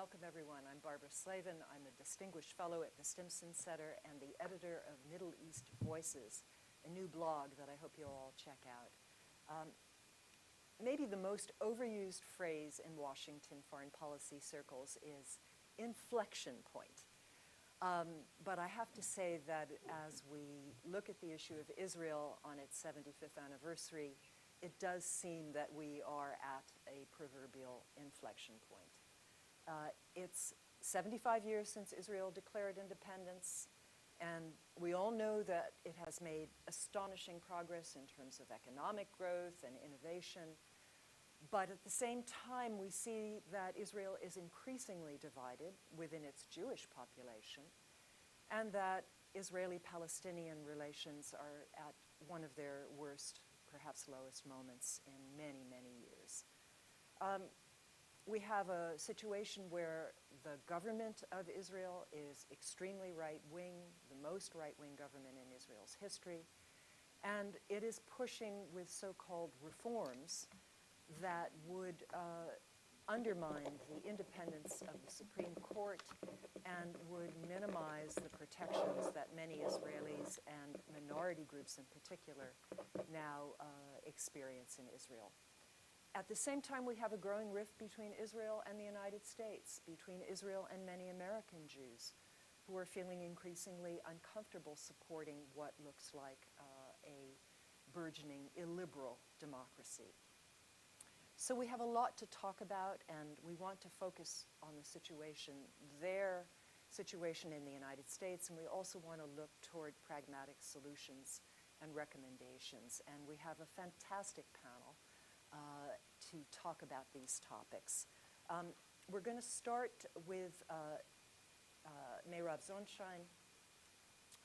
welcome everyone. I'm Barbara Slavin. I'm a distinguished fellow at the Stimson Center and the editor of Middle East Voices, a new blog that I hope you'll all check out. Maybe the most overused phrase in Washington foreign policy circles is inflection point. But I have to say that as we look at the issue of Israel on its 75th anniversary, it does seem that we are at a proverbial inflection point. It's 75 years since Israel declared independence, and we all know that it has made astonishing progress in terms of economic growth and innovation. But at the same time, we see that Israel is increasingly divided within its Jewish population, and that Israeli-Palestinian relations are at one of their worst, perhaps lowest moments in many, many years. We have a situation where the government of Israel is extremely right-wing, the most right-wing government in Israel's history, and it is pushing with so-called reforms that would undermine the independence of the Supreme Court and would minimize the protections that many Israelis and minority groups in particular now experience in Israel. At the same time, we have a growing rift between Israel and the United States, between Israel and many American Jews who are feeling increasingly uncomfortable supporting what looks like a burgeoning illiberal democracy. So we have a lot to talk about, and we want to focus on the situation, their situation in the United States, and we also want to look toward pragmatic solutions and recommendations. And we have a fantastic panel to talk about these topics. We're going to start with Meirav Zonshine,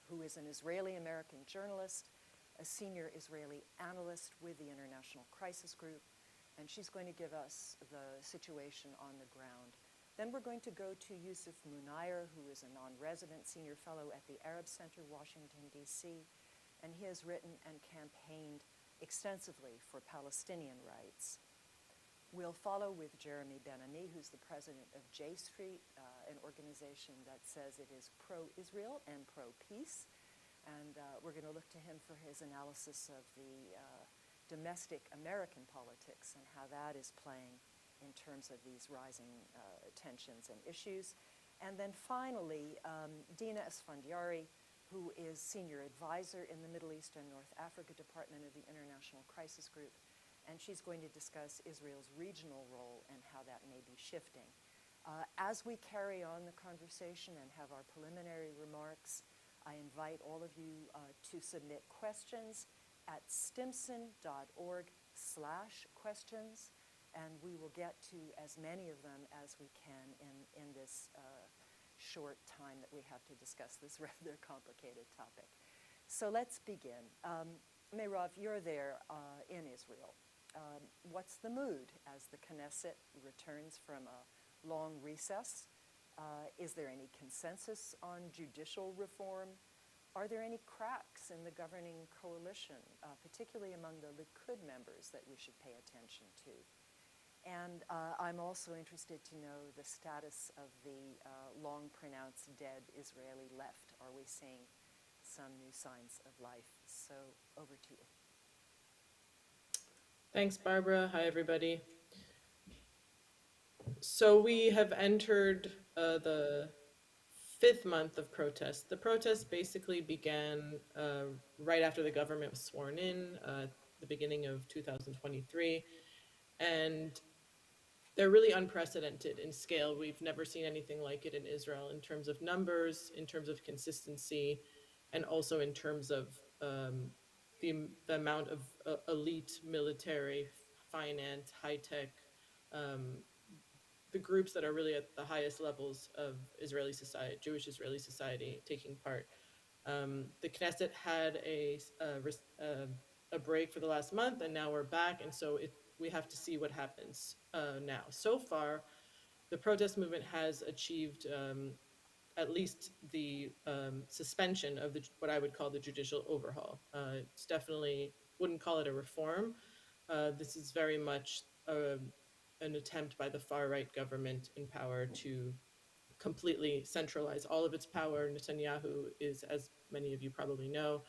who is an Israeli-American journalist, a senior Israeli analyst with the International Crisis Group, and she's going to give us the situation on the ground. Then we're going to go to Yusuf Munayr, who is a non-resident senior fellow at the Arab Center, Washington, D.C., and he has written and campaigned extensively for Palestinian rights. We'll follow with Jeremy Ben-Ami, who's the president of J Street, an organization that says it is pro-Israel and pro-peace. And we're going to look to him for his analysis of the domestic American politics and how that is playing in terms of these rising tensions and issues. And then finally, Dina Esfandiari, who is senior advisor in the Middle East and North Africa Department of the International Crisis Group, and she's going to discuss Israel's regional role and how that may be shifting. As we carry on the conversation and have our preliminary remarks, I invite all of you to submit questions at stimson.org/questions, and we will get to as many of them as we can in this short time that we have to discuss this rather complicated topic. So let's begin. Meirav, you're there in Israel. What's the mood as the Knesset returns from a long recess? Is there any consensus on judicial reform? Are there any cracks in the governing coalition, particularly among the Likud members that we should pay attention to? And I'm also interested to know the status of the long-pronounced dead Israeli left. Are we seeing some new signs of life? So over to you. Thanks, Barbara. Hi, everybody. So we have entered the 5th month of protests. The protests basically began right after the government was sworn in, the beginning of 2023, and they're really unprecedented in scale. We've never seen anything like it in Israel in terms of numbers, in terms of consistency, and also in terms of the amount of elite military, finance, high-tech, the groups that are really at the highest levels of Israeli society, Jewish Israeli society, taking part. The Knesset had a break for the last month, and now we're back, and so we have to see what happens now. So far, the protest movement has achieved at least the suspension of what I would call the judicial overhaul. It's definitely, wouldn't call it a reform. This is very much an attempt by the far right government in power to completely centralize all of its power. Netanyahu is, as many of you probably know,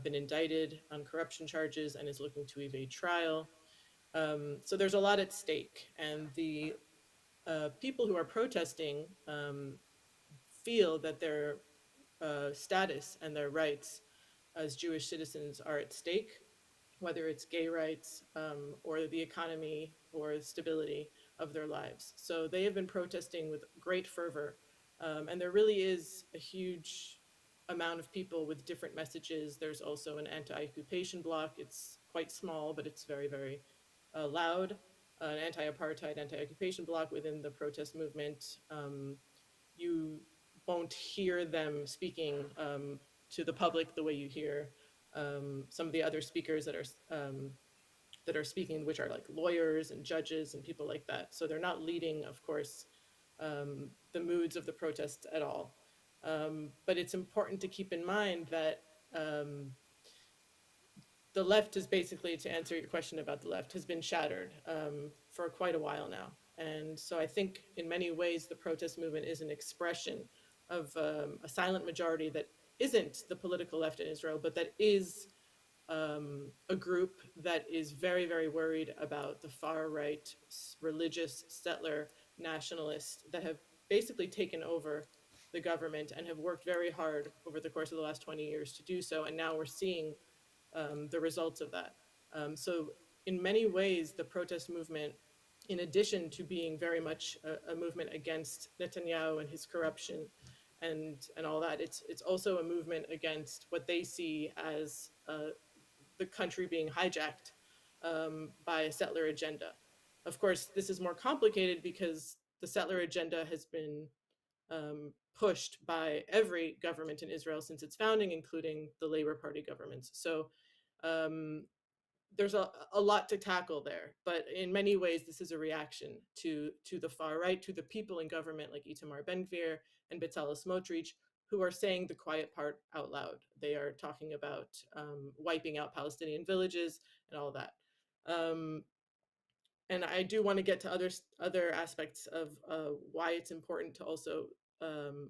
been indicted on corruption charges and is looking to evade trial. So there's a lot at stake, and the people who are protesting feel that their status and their rights as Jewish citizens are at stake, whether it's gay rights or the economy or the stability of their lives. So they have been protesting with great fervor. And there really is a huge amount of people with different messages. There's also an anti-occupation bloc. It's quite small, but it's very, very loud. An anti-apartheid, anti-occupation bloc within the protest movement. You won't hear them speaking to the public the way you hear some of the other speakers that are speaking, which are like lawyers and judges and people like that. So they're not leading, of course, the moods of the protests at all. But it's important to keep in mind that the left is basically, to answer your question about the left, has been shattered for quite a while now. And so I think in many ways the protest movement is an expression of a silent majority that isn't the political left in Israel, but that is a group that is very, very worried about the far right religious settler nationalists that have basically taken over the government and have worked very hard over the course of the last 20 years to do so. And now we're seeing the results of that. So, in many ways, the protest movement, in addition to being very much a movement against Netanyahu and his corruption and all that, it's also a movement against what they see as the country being hijacked by a settler agenda. Of course, this is more complicated because the settler agenda has been pushed by every government in Israel since its founding, including the Labor Party governments. So um, there's a lot to tackle there, but in many ways, this is a reaction to the far right, to the people in government like Itamar Ben-Gvir and Bezalel Smotrich, who are saying the quiet part out loud. They are talking about wiping out Palestinian villages and all that. Um, and I do want to get to other aspects of why it's important to also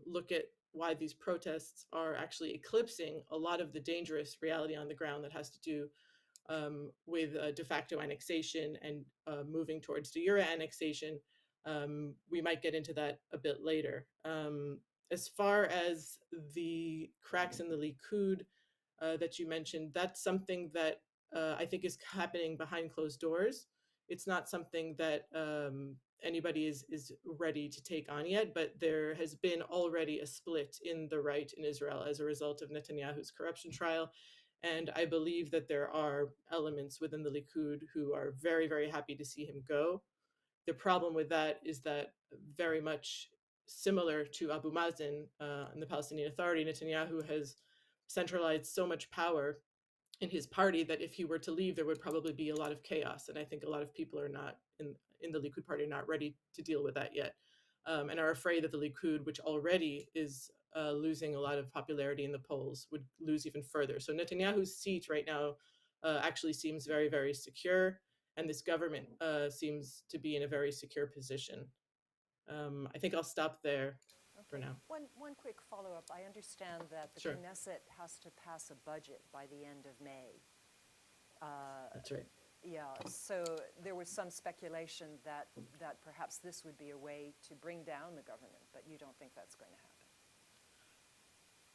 look at why these protests are actually eclipsing a lot of the dangerous reality on the ground that has to do with de facto annexation and moving towards de jure annexation. We might get into that a bit later. As far as the cracks in the Likud that you mentioned, that's something that I think is happening behind closed doors. It's not something that anybody is ready to take on yet, but there has been already a split in the right in Israel as a result of Netanyahu's corruption trial. And I believe that there are elements within the Likud who are very, very happy to see him go. The problem with that is that, very much similar to Abu Mazen and the Palestinian Authority, Netanyahu has centralized so much power in his party that if he were to leave, there would probably be a lot of chaos. And I think a lot of people are not in the Likud party are not ready to deal with that yet, and are afraid that the Likud, which already is losing a lot of popularity in the polls, would lose even further. So Netanyahu's seat right now actually seems very, very secure, and this government seems to be in a very secure position. I think I'll stop there for Okay. now. One quick follow-up. I understand that the Sure. Knesset has to pass a budget by the end of May. That's right. Yeah, so there was some speculation that perhaps this would be a way to bring down the government, but you don't think that's going to happen.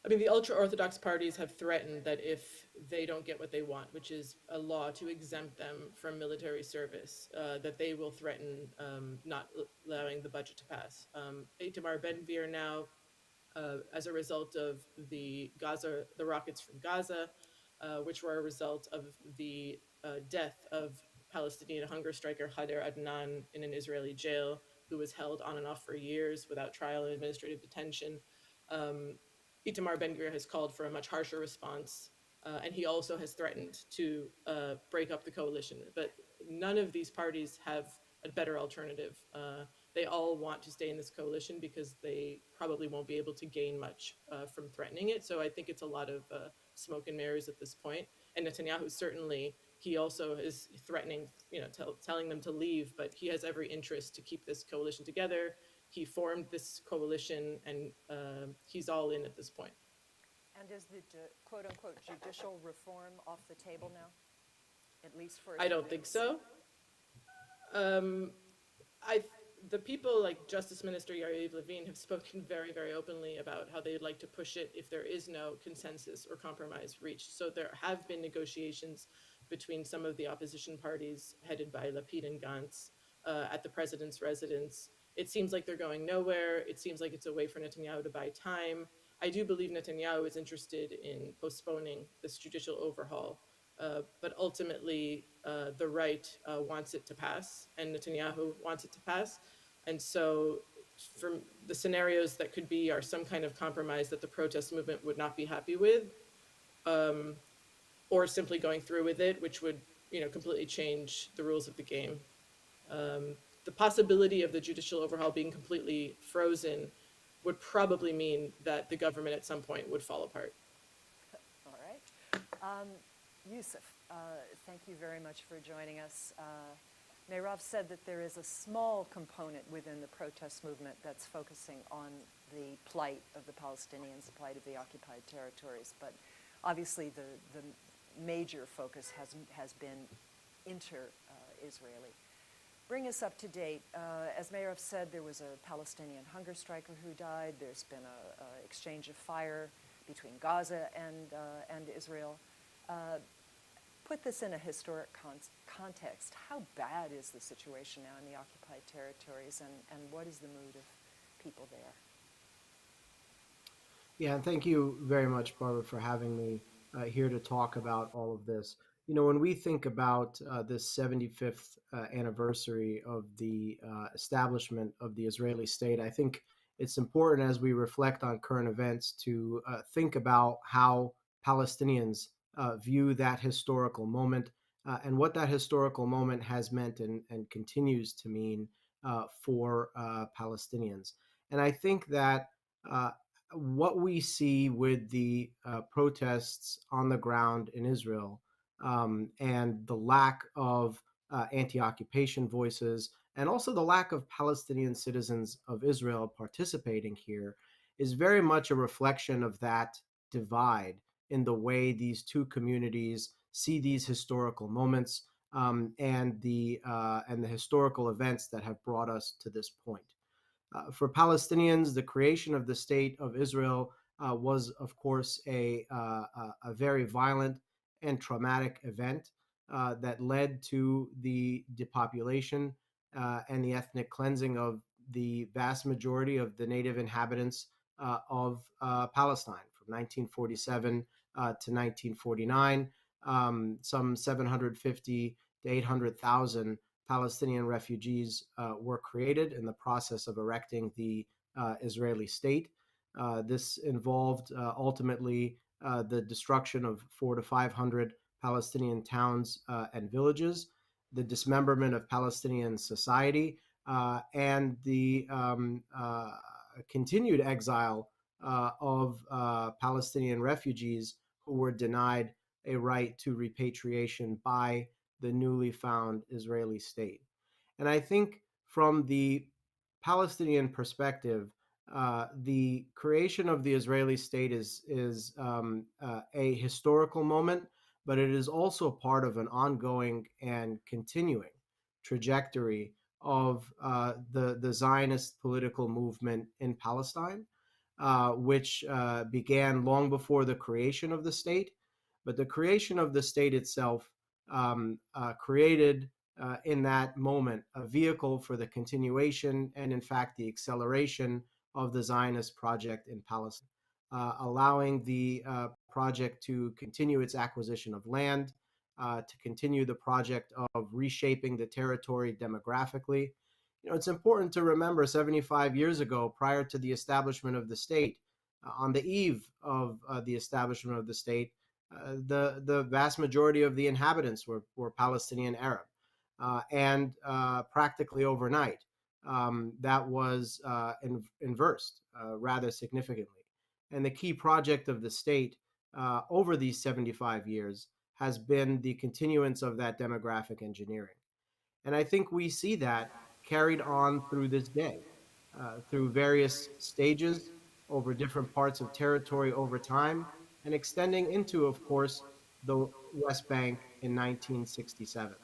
I mean, the ultra-Orthodox parties have threatened that if they don't get what they want, which is a law to exempt them from military service, that they will threaten not allowing the budget to pass. Itamar Ben-Gvir now, as a result of the rockets from Gaza, which were a result of the death of Palestinian hunger striker Khader Adnan in an Israeli jail, who was held on and off for years without trial and administrative detention. Um, Itamar Ben-Gvir has called for a much harsher response, and he also has threatened to break up the coalition. But none of these parties have a better alternative. They all want to stay in this coalition because they probably won't be able to gain much from threatening it. So I think it's a lot of smoke and mirrors at this point. And Netanyahu certainly he also is threatening, telling them to leave, but he has every interest to keep this coalition together. He formed this coalition, and he's all in at this point. And is the quote-unquote judicial reform off the table now, at least for a I few don't think weeks? so. Um, I the people like Justice Minister Yariv Levin have spoken very, very openly about how they'd like to push it if there is no consensus or compromise reached. So there have been negotiations between some of the opposition parties headed by Lapid and Gantz at the president's residence. It seems like they're going nowhere. It seems like it's a way for Netanyahu to buy time. I do believe Netanyahu is interested in postponing this judicial overhaul, but ultimately, the right wants it to pass, and Netanyahu wants it to pass. And so, from the scenarios that could be are some kind of compromise that the protest movement would not be happy with, um, or simply going through with it, which would, completely change the rules of the game. Um, the possibility of the judicial overhaul being completely frozen would probably mean that the government at some point would fall apart. All right. Yusuf, thank you very much for joining us. Meirav said that there is a small component within the protest movement that's focusing on the plight of the Palestinians, the plight of the occupied territories, but obviously the major focus has been inter-Israeli. Bring us up to date. As Meirav said, there was a Palestinian hunger striker who died. There's been an exchange of fire between Gaza and Israel. Put this in a historic context. How bad is the situation now in the occupied territories, and what is the mood of people there? Yeah, and thank you very much, Barbara, for having me here to talk about all of this. When we think about this 75th anniversary of the establishment of the Israeli state, I think it's important as we reflect on current events to think about how Palestinians view that historical moment and what that historical moment has meant and continues to mean for Palestinians. And I think that what we see with the protests on the ground in Israel and the lack of anti-occupation voices and also the lack of Palestinian citizens of Israel participating here is very much a reflection of that divide in the way these two communities see these historical moments and the historical events that have brought us to this point. For Palestinians, the creation of the state of Israel was, of course, a very violent and traumatic event that led to the depopulation and the ethnic cleansing of the vast majority of the native inhabitants of Palestine from 1947 to 1949. Some 750 to 800,000 Palestinian refugees were created in the process of erecting the Israeli state. This involved ultimately the destruction of 400 to 500 Palestinian towns and villages, the dismemberment of Palestinian society, and the continued exile of Palestinian refugees who were denied a right to repatriation by the newly found Israeli state. And I think from the Palestinian perspective, the creation of the Israeli state is a historical moment, but it is also part of an ongoing and continuing trajectory of the Zionist political movement in Palestine, which began long before the creation of the state. But the creation of the state itself created in that moment a vehicle for the continuation and, in fact, the acceleration of the Zionist project in Palestine, allowing the project to continue its acquisition of land, to continue the project of reshaping the territory demographically. It's important to remember 75 years ago, prior to the establishment of the state, on the eve of the establishment of the state, the vast majority of the inhabitants were Palestinian Arab. And practically overnight, that was inversed rather significantly. And the key project of the state over these 75 years has been the continuance of that demographic engineering. And I think we see that carried on through this day, through various stages over different parts of territory over time, and extending into, of course, the West Bank in 1967.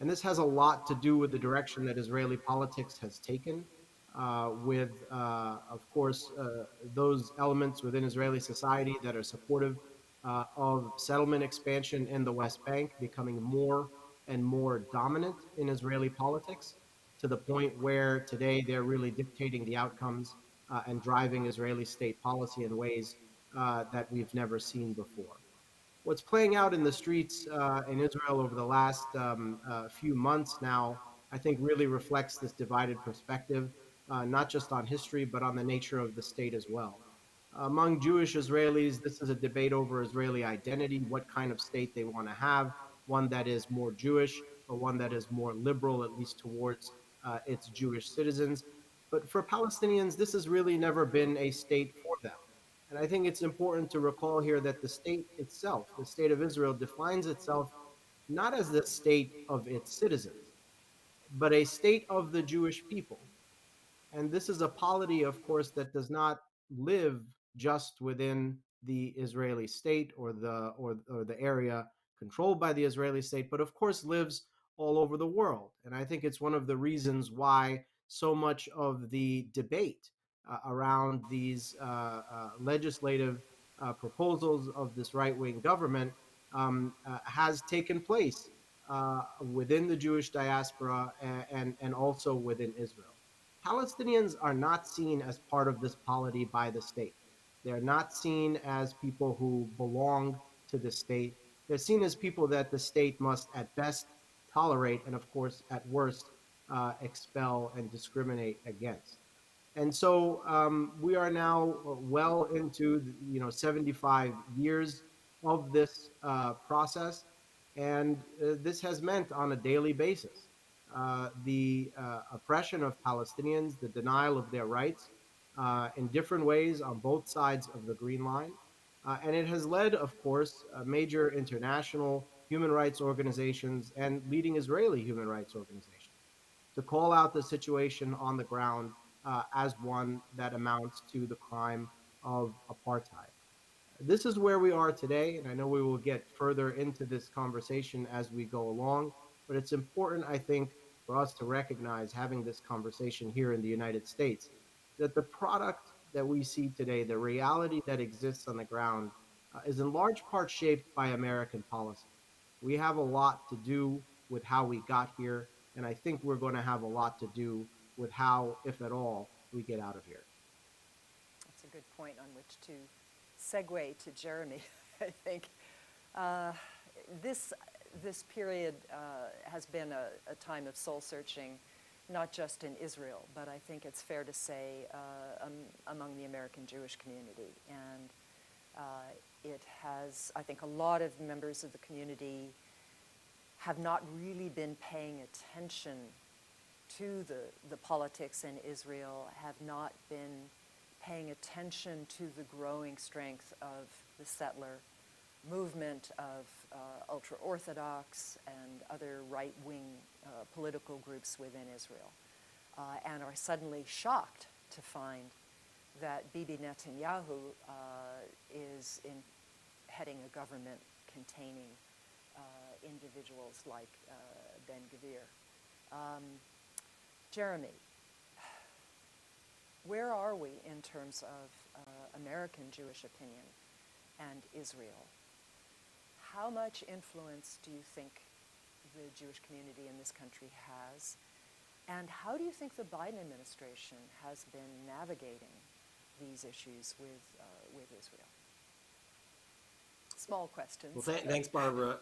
And this has a lot to do with the direction that Israeli politics has taken, of course, those elements within Israeli society that are supportive of settlement expansion in the West Bank becoming more and more dominant in Israeli politics, to the point where today they're really dictating the outcomes and driving Israeli state policy in ways that we've never seen before. What's playing out in the streets in Israel over the last few months now, I think really reflects this divided perspective, not just on history, but on the nature of the state as well. Among Jewish Israelis, this is a debate over Israeli identity, what kind of state they want to have, one that is more Jewish or one that is more liberal, at least towards its Jewish citizens. But for Palestinians, this has really never been a state for them. And I think it's important to recall here that the state itself, the state of Israel, defines itself not as the state of its citizens, but a state of the Jewish people. And this is a polity, of course, that does not live just within the Israeli state or the area controlled by the Israeli state, but of course lives all over the world. And I think it's one of the reasons why so much of the debate around these legislative proposals of this right-wing government has taken place within the Jewish diaspora and also within Israel. Palestinians are not seen as part of this polity by the state. They're not seen as people who belong to the state. They're seen as people that the state must, at best, tolerate, and of course, at worst, expel and discriminate against. And so we are now well into 75 years of this process, and this has meant on a daily basis the oppression of Palestinians, the denial of their rights in different ways on both sides of the Green Line. And it has led, of course, major international human rights organizations and leading Israeli human rights organizations to call out the situation on the ground as one that amounts to the crime of apartheid. This is where we are today, and I know we will get further into this conversation as we go along, but it's important, I think, for us to recognize, having this conversation here in the United States, that the product that we see today, the reality that exists on the ground, is in large part shaped by American policy. We have a lot to do with how we got here, and I think we're going to have a lot to do with how, if at all, we get out of here. That's a good point on which to segue to Jeremy. I think this period has been a time of soul searching, not just in Israel, but I think it's fair to say among the American Jewish community. And it has, I think, a lot of members of the community have not really been paying attention to the politics in Israel, have not been paying attention to the growing strength of the settler movement, of ultra-Orthodox and other right-wing political groups within Israel, and are suddenly shocked to find that Bibi Netanyahu is heading a government containing individuals like Ben-Gvir. Jeremy, where are we in terms of American Jewish opinion and Israel? How much influence do you think the Jewish community in this country has? And how do you think the Biden administration has been navigating these issues with Israel? Small questions. Well, thanks, Barbara.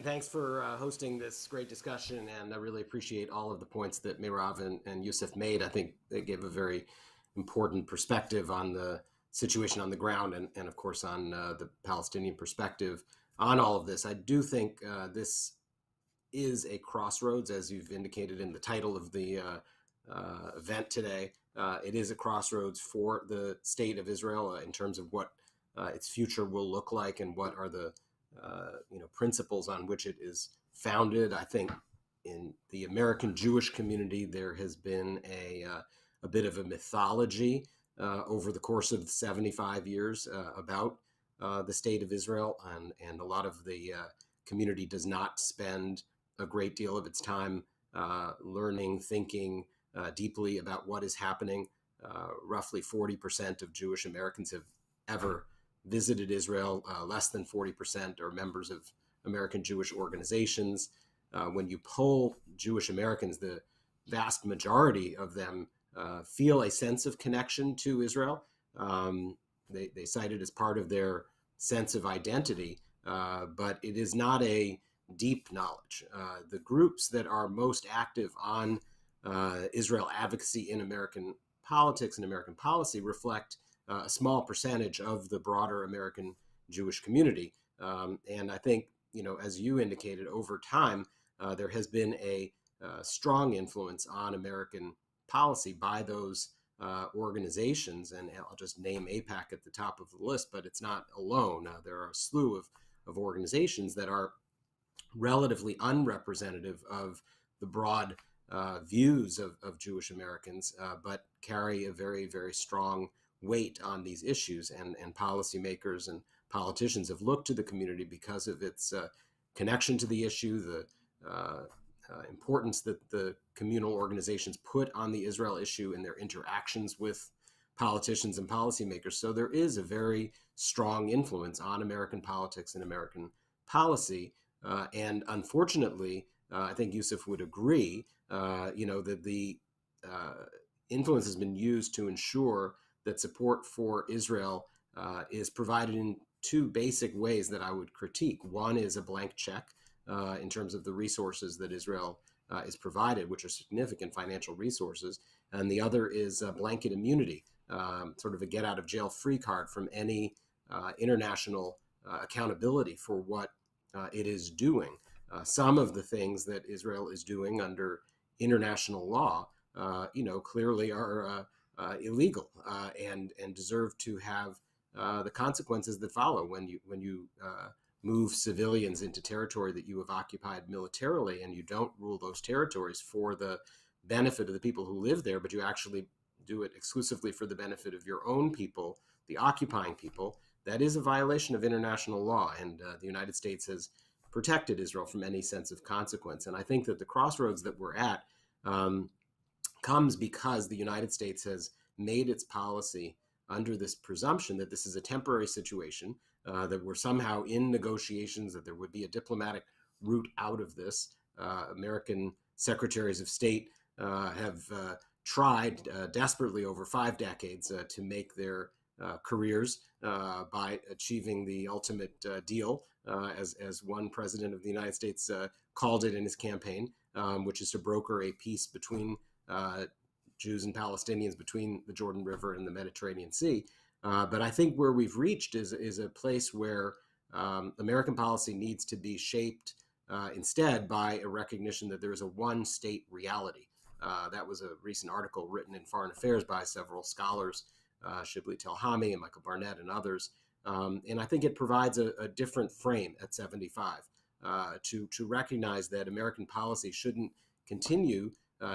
Thanks for hosting this great discussion, and I really appreciate all of the points that Mirav and Yusuf made. I think they gave a very important perspective on the situation on the ground and of course, on the Palestinian perspective on all of this. I do think this is a crossroads, as you've indicated in the title of the event today. It is a crossroads for the state of Israel in terms of what its future will look like and what are the principles on which it is founded. I think in the American Jewish community, there has been a bit of a mythology over the course of 75 years about the state of Israel, and a lot of the community does not spend a great deal of its time learning, thinking deeply about what is happening. Roughly 40% of Jewish Americans have ever visited Israel. Less than 40% are members of American Jewish organizations. When you poll Jewish Americans, the vast majority of them feel a sense of connection to Israel. They cite it as part of their sense of identity, but it is not a deep knowledge. The groups that are most active on Israel advocacy in American politics and American policy reflect a small percentage of the broader American Jewish community. And I think, as you indicated, over time, there has been a strong influence on American policy by those organizations. And I'll just name AIPAC at the top of the list, but it's not alone. There are a slew of organizations that are relatively unrepresentative of the broad views of Jewish Americans, but carry a very, very strong weight on these issues. And policymakers and politicians have looked to the community because of its connection to the issue, the importance that the communal organizations put on the Israel issue in their interactions with politicians and policymakers. So there is a very strong influence on American politics and American policy. And unfortunately, I think Yusuf would agree, that the influence has been used to ensure that support for Israel is provided in two basic ways that I would critique. One is a blank check in terms of the resources that Israel is provided, which are significant financial resources. And the other is blanket immunity, sort of a get out of jail free card from any international accountability for what it is doing. Some of the things that Israel is doing under international law, clearly are illegal and deserve to have the consequences that follow when you move civilians into territory that you have occupied militarily, and you don't rule those territories for the benefit of the people who live there, but you actually do it exclusively for the benefit of your own people, the occupying people. That is a violation of international law, and the United States has protected Israel from any sense of consequence. And I think that the crossroads that we're at comes because the United States has made its policy under this presumption that this is a temporary situation, that we're somehow in negotiations, that there would be a diplomatic route out of this. American secretaries of state have tried desperately over 5 decades to make their careers by achieving the ultimate deal, as one president of the United States called it in his campaign, which is to broker a peace between Jews and Palestinians between the Jordan River and the Mediterranean Sea. But I think where we've reached is a place where American policy needs to be shaped instead by a recognition that there is a one-state reality. That was a recent article written in Foreign Affairs by several scholars, Shibli Telhami and Michael Barnett and others. And I think it provides a different frame at 75 to recognize that American policy shouldn't continue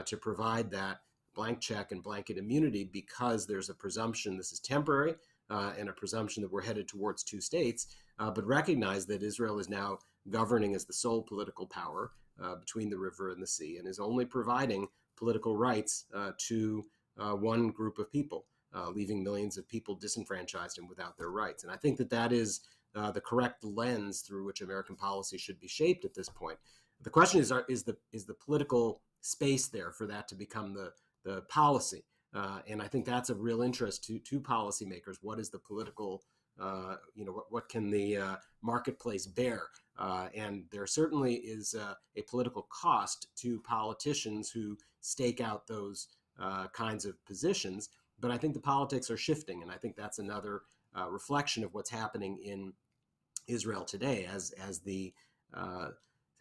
to provide that blank check and blanket immunity because there's a presumption this is temporary and a presumption that we're headed towards 2 states, but recognize that Israel is now governing as the sole political power between the river and the sea and is only providing political rights to one group of people, leaving millions of people disenfranchised and without their rights. And I think that is the correct lens through which American policy should be shaped at this point. The question is the political space there for that to become the policy? And I think that's of real interest to policymakers. What is the political, what can the marketplace bear? And there certainly is a political cost to politicians who stake out those kinds of positions. But I think the politics are shifting, and I think that's another reflection of what's happening in Israel today, as the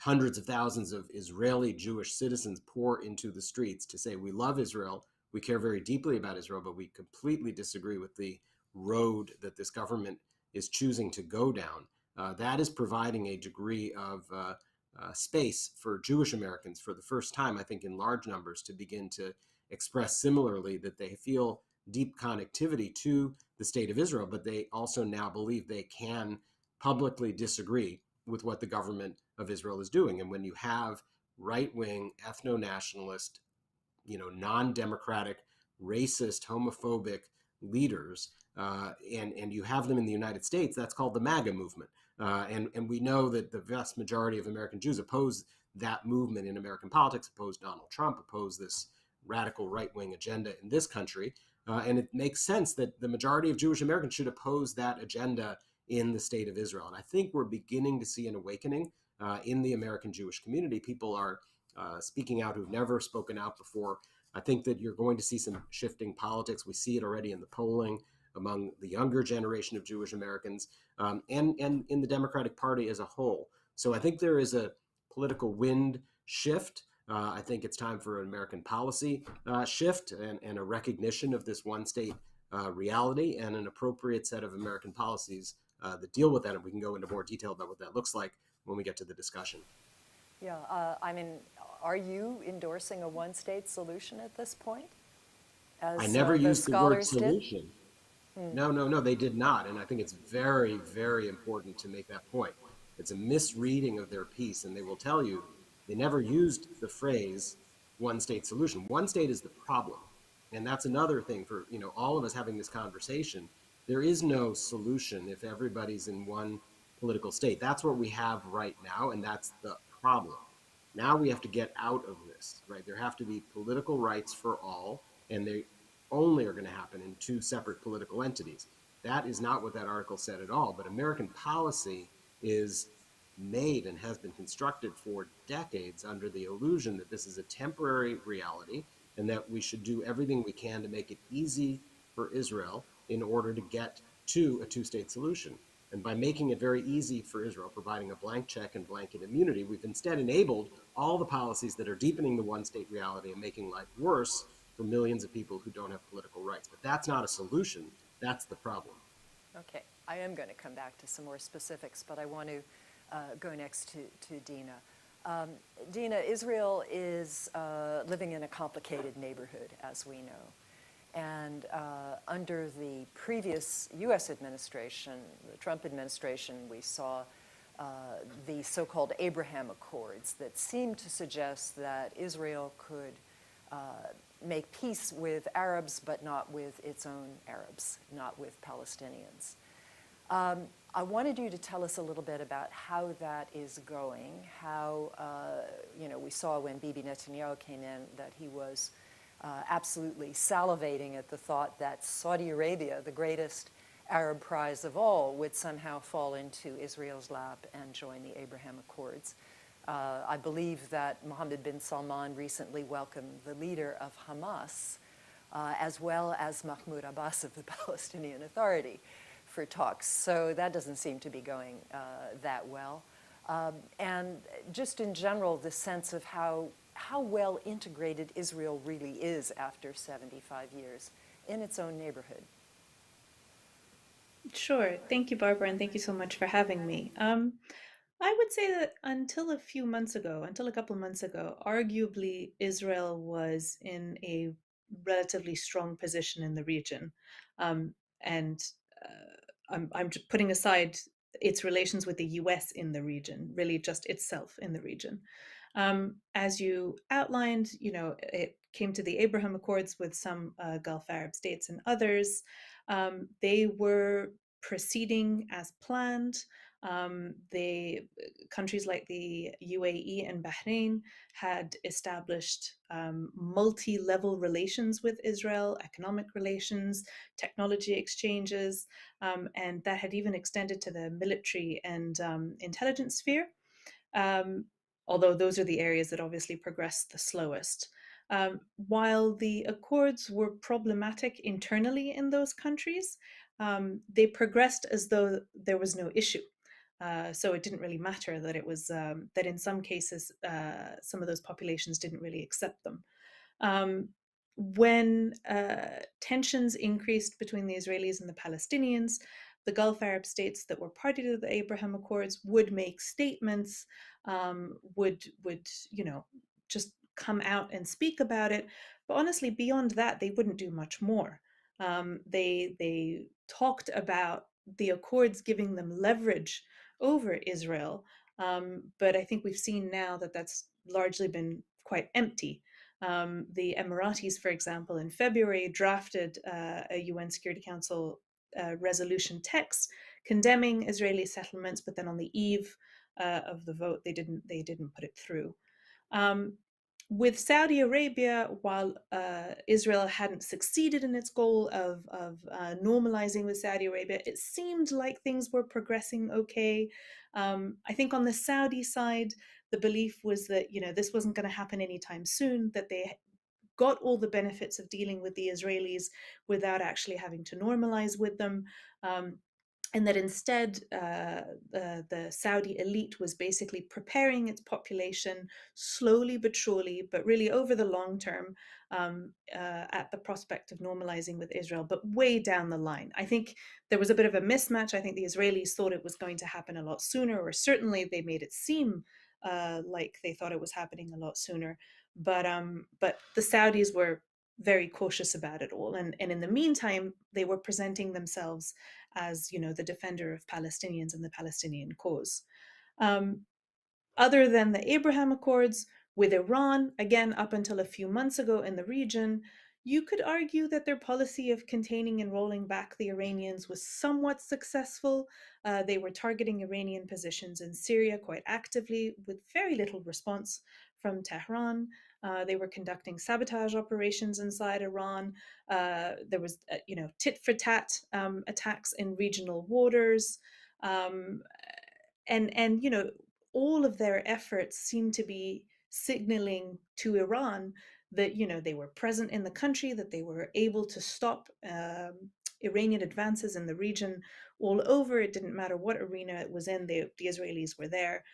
hundreds of thousands of Israeli Jewish citizens pour into the streets to say, we love Israel, we care very deeply about Israel, but we completely disagree with the road that this government is choosing to go down. That is providing a degree of space for Jewish Americans for the first time, I think, in large numbers, to begin to express similarly that they feel deep connectivity to the state of Israel, but they also now believe they can publicly disagree with what the government of Israel is doing. And when you have right-wing, ethno-nationalist, non-democratic, racist, homophobic leaders, and you have them in the United States, that's called the MAGA movement. And we know that the vast majority of American Jews oppose that movement in American politics, oppose Donald Trump, oppose this radical right-wing agenda in this country. And it makes sense that the majority of Jewish Americans should oppose that agenda in the state of Israel. And I think we're beginning to see an awakening in the American Jewish community. People are speaking out who've never spoken out before. I think that you're going to see some shifting politics. We see it already in the polling among the younger generation of Jewish Americans, and in the Democratic Party as a whole. So I think there is a political wind shift. I think it's time for an American policy shift and a recognition of this one state reality and an appropriate set of American policies that deal with that. And we can go into more detail about what that looks like when we get to the discussion. Yeah, I mean, are you endorsing a one-state solution at this point? As, I never used the word solution. Did? No, they did not. And I think it's very, very important to make that point. It's a misreading of their piece, and they will tell you they never used the phrase one state solution. One state is the problem. And that's another thing for, all of us having this conversation. There is no solution if everybody's in one political state. That's what we have right now, and that's the problem. Now we have to get out of this, right? There have to be political rights for all, and they only are going to happen in two separate political entities. That is not what that article said at all, but American policy is made and has been constructed for decades under the illusion that this is a temporary reality and that we should do everything we can to make it easy for Israel in order to get to a two-state solution. And by making it very easy for Israel, providing a blank check and blanket immunity, we've instead enabled all the policies that are deepening the one-state reality and making life worse for millions of people who don't have political rights. But that's not a solution. That's the problem. Okay, I am going to come back to some more specifics, but I want to go next to Dina. Dina, Israel is living in a complicated neighborhood, as we know. And under the previous U.S. administration, the Trump administration, we saw the so-called Abraham Accords that seemed to suggest that Israel could make peace with Arabs, but not with its own Arabs, not with Palestinians. I wanted you to tell us a little bit about how that is going, how, we saw when Bibi Netanyahu came in that he was absolutely salivating at the thought that Saudi Arabia, the greatest Arab prize of all, would somehow fall into Israel's lap and join the Abraham Accords. I believe that Mohammed bin Salman recently welcomed the leader of Hamas, as well as Mahmoud Abbas of the Palestinian Authority, for talks. So that doesn't seem to be going that well. And just in general, the sense of how well integrated Israel really is after 75 years in its own neighborhood. Sure. Thank you, Barbara, and thank you so much for having me. I would say that until a couple of months ago, arguably Israel was in a relatively strong position in the region. And I'm just putting aside its relations with the US in the region, really just itself in the region. As you outlined, it came to the Abraham Accords with some Gulf Arab states and others. They were proceeding as planned. Countries like the UAE and Bahrain had established multi-level relations with Israel, economic relations, technology exchanges, and that had even extended to the military and intelligence sphere. Although those are the areas that obviously progressed the slowest. While the accords were problematic internally in those countries, they progressed as though there was no issue. So it didn't really matter that it was that in some cases some of those populations didn't really accept them. When tensions increased between the Israelis and the Palestinians, the Gulf Arab states that were party to the Abraham Accords would make statements, would just come out and speak about it. But honestly, beyond that, they wouldn't do much more. They talked about the Accords giving them leverage over Israel, but I think we've seen now that that's largely been quite empty. The Emiratis, for example, in February drafted a UN Security Council resolution text condemning Israeli settlements, but then on the eve of the vote, they didn't put it through. With Saudi Arabia, while Israel hadn't succeeded in its goal of normalizing with Saudi Arabia, it seemed like things were progressing okay. I think on the Saudi side, the belief was that this wasn't going to happen anytime soon, that they got all the benefits of dealing with the Israelis without actually having to normalize with them. And that instead, the Saudi elite was basically preparing its population slowly but surely, but really over the long term, at the prospect of normalizing with Israel, but way down the line. I think there was a bit of a mismatch. I think the Israelis thought it was going to happen a lot sooner, or certainly they made it seem like they thought it was happening a lot sooner. But the Saudis were very cautious about it all, and in the meantime, they were presenting themselves as the defender of Palestinians and the Palestinian cause. Other than the Abraham Accords with Iran, again up until a few months ago in the region, you could argue that their policy of containing and rolling back the Iranians was somewhat successful. They were targeting Iranian positions in Syria quite actively with very little response from Tehran. They were conducting sabotage operations inside Iran. There was, tit for tat attacks in regional waters, and all of their efforts seem to be signaling to Iran that they were present in the country, that they were able to stop Iranian advances in the region all over. It didn't matter what arena it was in; the Israelis were there.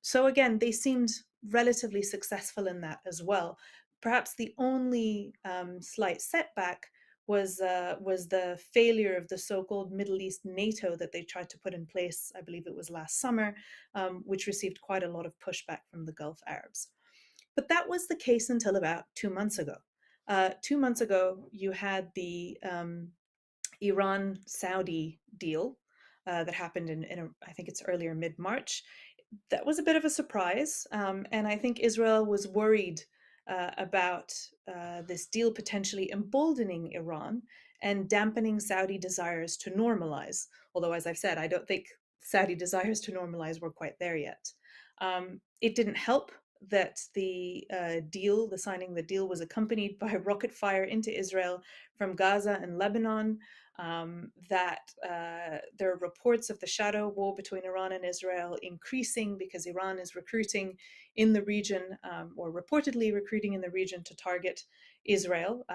So again, they seemed relatively successful in that as well. Perhaps the only slight setback was the failure of the so-called Middle East NATO that they tried to put in place. I believe it was last summer, which received quite a lot of pushback from the Gulf Arabs. But that was the case until about 2 months ago. 2 months ago, you had the Iran-Saudi deal that happened I think it's earlier mid-March. That was a bit of a surprise, and I think Israel was worried about this deal potentially emboldening Iran and dampening Saudi desires to normalize. Although, as I've said, I don't think Saudi desires to normalize were quite there yet. It didn't help that the signing the deal was accompanied by rocket fire into Israel from Gaza and Lebanon. That there are reports of the shadow war between Iran and Israel increasing because Iran is recruiting in the region, or reportedly recruiting in the region to target Israel.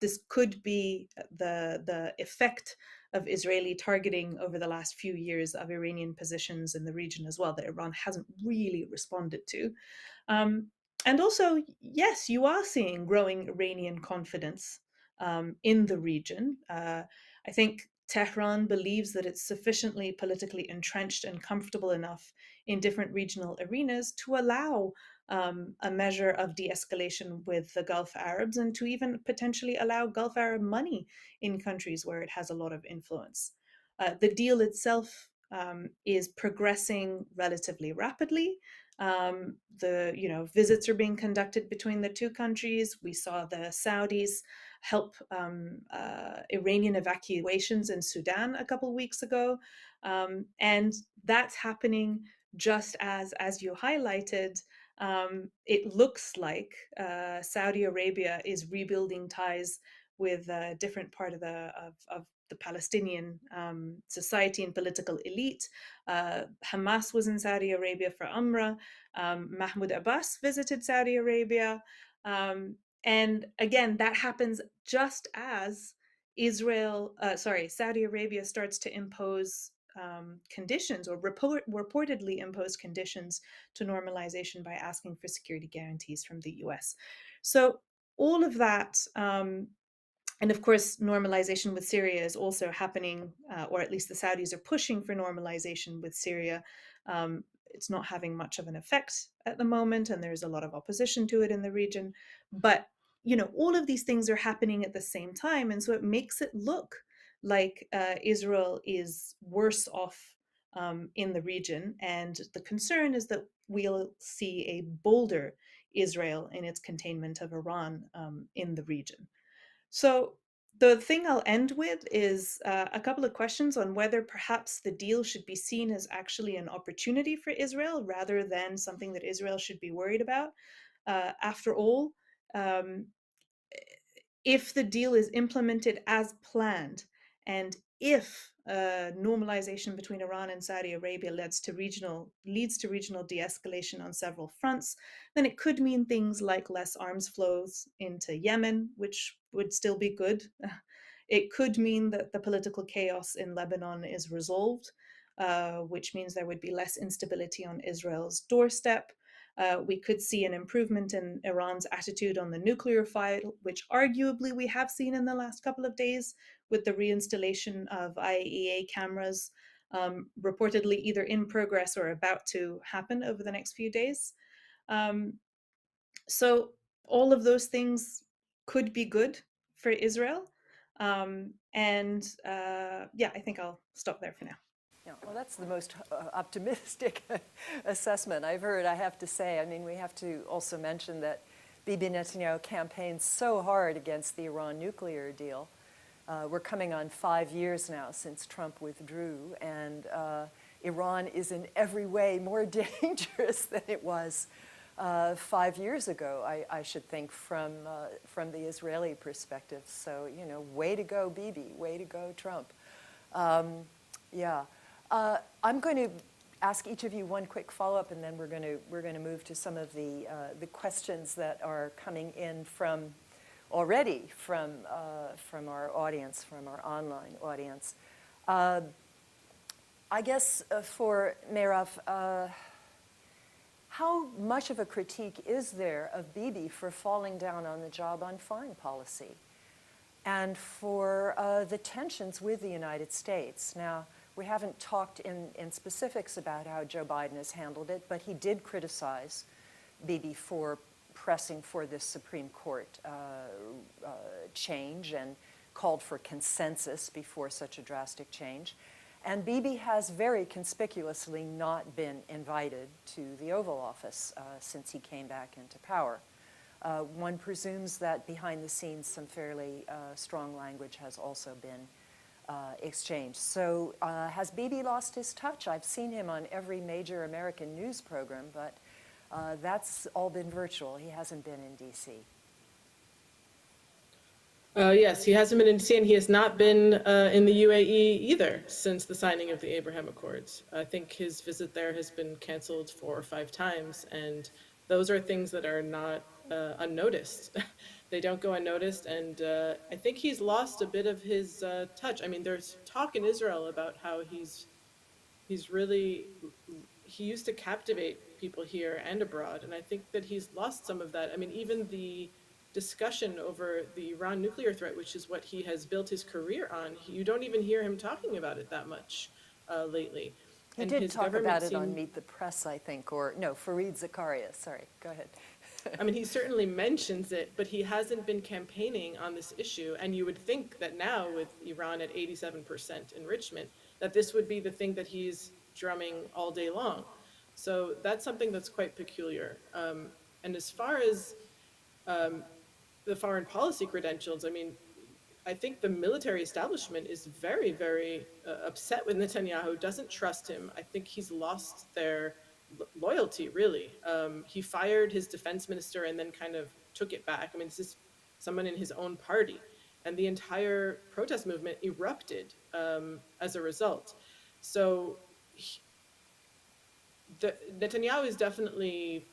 This could be the effect of Israeli targeting over the last few years of Iranian positions in the region as well, that Iran hasn't really responded to. And also, yes, you are seeing growing Iranian confidence in the region. I think Tehran believes that it's sufficiently politically entrenched and comfortable enough in different regional arenas to allow a measure of de-escalation with the Gulf Arabs, and to even potentially allow Gulf Arab money in countries where it has a lot of influence. The deal itself is progressing relatively rapidly. The visits are being conducted between the two countries. We saw the Saudis help Iranian evacuations in Sudan a couple weeks ago, and that's happening just as you highlighted. It looks like Saudi Arabia is rebuilding ties with a different part of the Palestinian society and political elite. Hamas was in Saudi Arabia for Umrah. Mahmoud Abbas visited Saudi Arabia. And again, that happens just as Saudi Arabia starts to impose conditions, or reportedly impose conditions to normalization by asking for security guarantees from the US. So all of that And of course, normalization with Syria is also happening, or at least the Saudis are pushing for normalization with Syria. It's not having much of an effect at the moment, and there's a lot of opposition to it in the region. But all of these things are happening at the same time, and so it makes it look like Israel is worse off in the region. And the concern is that we'll see a bolder Israel in its containment of Iran in the region. So the thing I'll end with is a couple of questions on whether perhaps the deal should be seen as actually an opportunity for Israel rather than something that Israel should be worried about. After all, um, if the deal is implemented as planned, and if normalization between Iran and Saudi Arabia leads to regional de-escalation on several fronts, then it could mean things like less arms flows into Yemen, which would still be good. It could mean that the political chaos in Lebanon is resolved, which means there would be less instability on Israel's doorstep. We could see an improvement in Iran's attitude on the nuclear file, which arguably we have seen in the last couple of days with the reinstallation of IAEA cameras, reportedly either in progress or about to happen over the next few days. Um, so all of those things could be good for Israel. Yeah, I think I'll stop there for now. Yeah, well, that's the most optimistic assessment I've heard, I have to say. I mean, we have to also mention that Bibi Netanyahu campaigned so hard against the Iran nuclear deal. We're coming on 5 years now since Trump withdrew, and Iran is in every way more dangerous than it was 5 years ago, I should think, from the Israeli perspective. So, way to go, Bibi, way to go, Trump. Yeah. I'm going to ask each of you one quick follow-up, and then we're going to move to some of the questions that are coming in from our audience, from our online audience. I guess for Meirav, how much of a critique is there of Bibi for falling down on the job on foreign policy, and for the tensions with the United States? Now, we haven't talked in specifics about how Joe Biden has handled it, but he did criticize Bibi for pressing for this Supreme Court change and called for consensus before such a drastic change. And Bibi has very conspicuously not been invited to the Oval Office since he came back into power. One presumes that behind the scenes some fairly strong language has also been exchanged. So has Bibi lost his touch? I've seen him on every major American news program, but that's all been virtual. He hasn't been in D.C. Yes, he hasn't been in D.C., and he has not been in the UAE either since the signing of the Abraham Accords. I think his visit there has been canceled 4 or 5 times, and those are things that are not unnoticed. They don't go unnoticed, and I think he's lost a bit of his touch. I mean, there's talk in Israel about how he used to captivate people here and abroad, and I think that he's lost some of that. I mean, even the discussion over the Iran nuclear threat, which is what he has built his career on, you don't even hear him talking about it that much lately. He did talk about it on Meet the Press, I think, or no, Fareed Zakaria. Sorry, go ahead. I mean, he certainly mentions it, but he hasn't been campaigning on this issue. And you would think that now, with Iran at 87% enrichment, that this would be the thing that he's drumming all day long. So that's something that's quite peculiar. And as far as the foreign policy credentials, I mean, I think the military establishment is very, very upset with Netanyahu, doesn't trust him. I think he's lost their loyalty, really. He fired his defense minister and then kind of took it back. I mean, this is someone in his own party. And the entire protest movement erupted as a result. So Netanyahu is definitely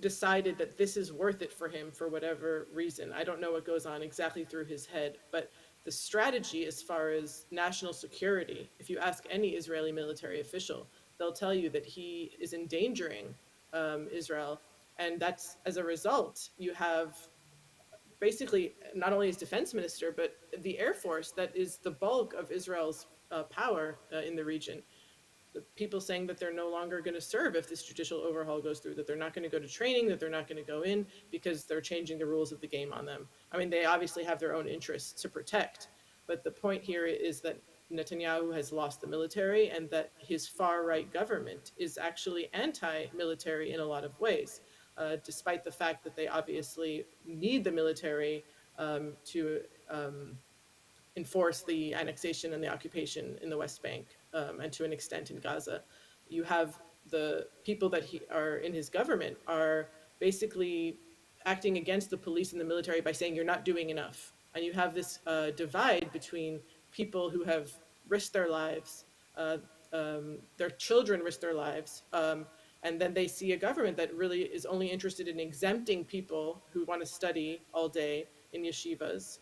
decided that this is worth it for him for whatever reason. I don't know what goes on exactly through his head, but the strategy as far as national security, if you ask any Israeli military official, they'll tell you that he is endangering Israel. And that's, as a result, you have basically not only his defense minister, but the Air Force that is the bulk of Israel's power in the region. The people saying that they're no longer going to serve if this judicial overhaul goes through, that they're not going to go to training, that they're not going to go in because they're changing the rules of the game on them. I mean, they obviously have their own interests to protect, but the point here is that Netanyahu has lost the military and that his far right government is actually anti-military in a lot of ways, despite the fact that they obviously need the military to enforce the annexation and the occupation in the West Bank, and to an extent in Gaza. You have the people that are in his government are basically acting against the police and the military by saying you're not doing enough. And you have this divide between people who have risked their lives, uh, their children risk their lives, and then they see a government that really is only interested in exempting people who want to study all day in yeshivas,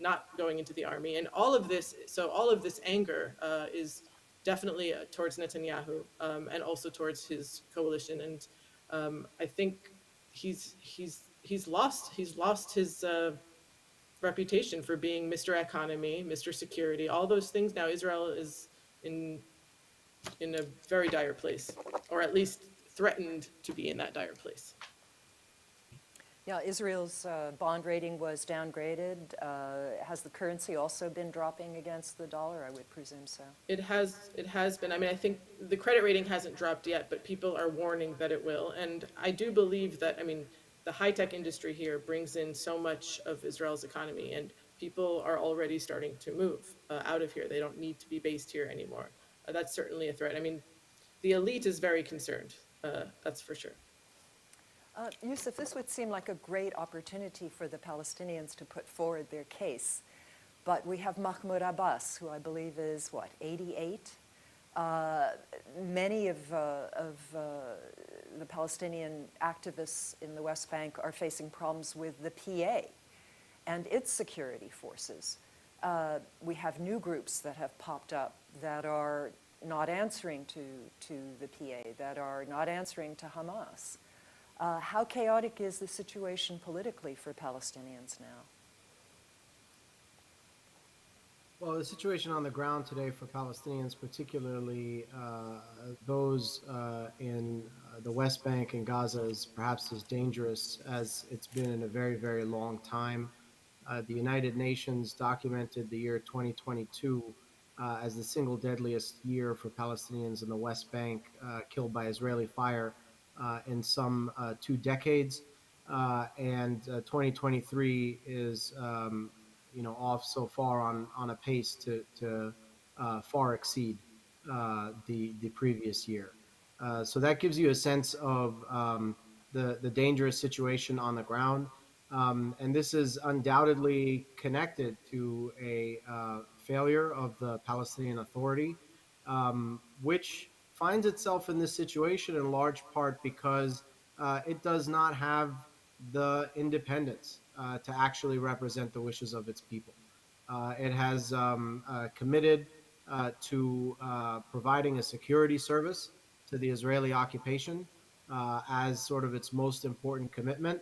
not going into the army. And all of this, so all of this anger is definitely towards Netanyahu, and also towards his coalition. And I think he's lost his reputation for being Mr. Economy, Mr. Security, all those things. Now Israel is in a very dire place, or at least threatened to be in that dire place. Yeah, Israel's bond rating was downgraded. Has the currency also been dropping against the dollar? I would presume so. It has been. I mean, I think the credit rating hasn't dropped yet, but people are warning that it will. And I do believe that, I mean, the high-tech industry here brings in so much of Israel's economy, and people are already starting to move out of here. They don't need to be based here anymore. That's certainly a threat. I mean, the elite is very concerned, that's for sure. Yusuf, this would seem like a great opportunity for the Palestinians to put forward their case. But we have Mahmoud Abbas, who I believe is, 88? Many of the Palestinian activists in the West Bank are facing problems with the PA and its security forces. We have new groups that have popped up that are not answering to the PA, that are not answering to Hamas. How chaotic is the situation politically for Palestinians now? Well, the situation on the ground today for Palestinians, particularly those in the West Bank and Gaza, is perhaps as dangerous as it's been in a very, very long time. The United Nations documented the year 2022 as the single deadliest year for Palestinians in the West Bank, killed by Israeli fire in some 2 decades. And 2023 is off so far on a pace to far exceed the previous year. So that gives you a sense of the dangerous situation on the ground. And this is undoubtedly connected to a failure of the Palestinian Authority, which finds itself in this situation in large part because it does not have the independence to actually represent the wishes of its people. It has committed to providing a security service to the Israeli occupation as sort of its most important commitment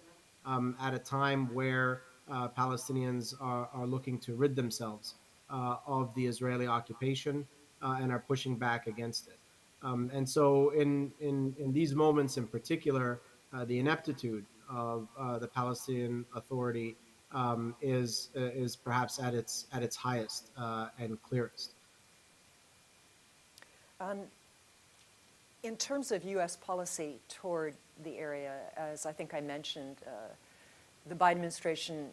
at a time where Palestinians are looking to rid themselves of the Israeli occupation and are pushing back against it. And so in these moments in particular, the ineptitude of the Palestinian Authority is perhaps at its highest and clearest. In terms of U.S. policy toward the area, as I think I mentioned, the Biden administration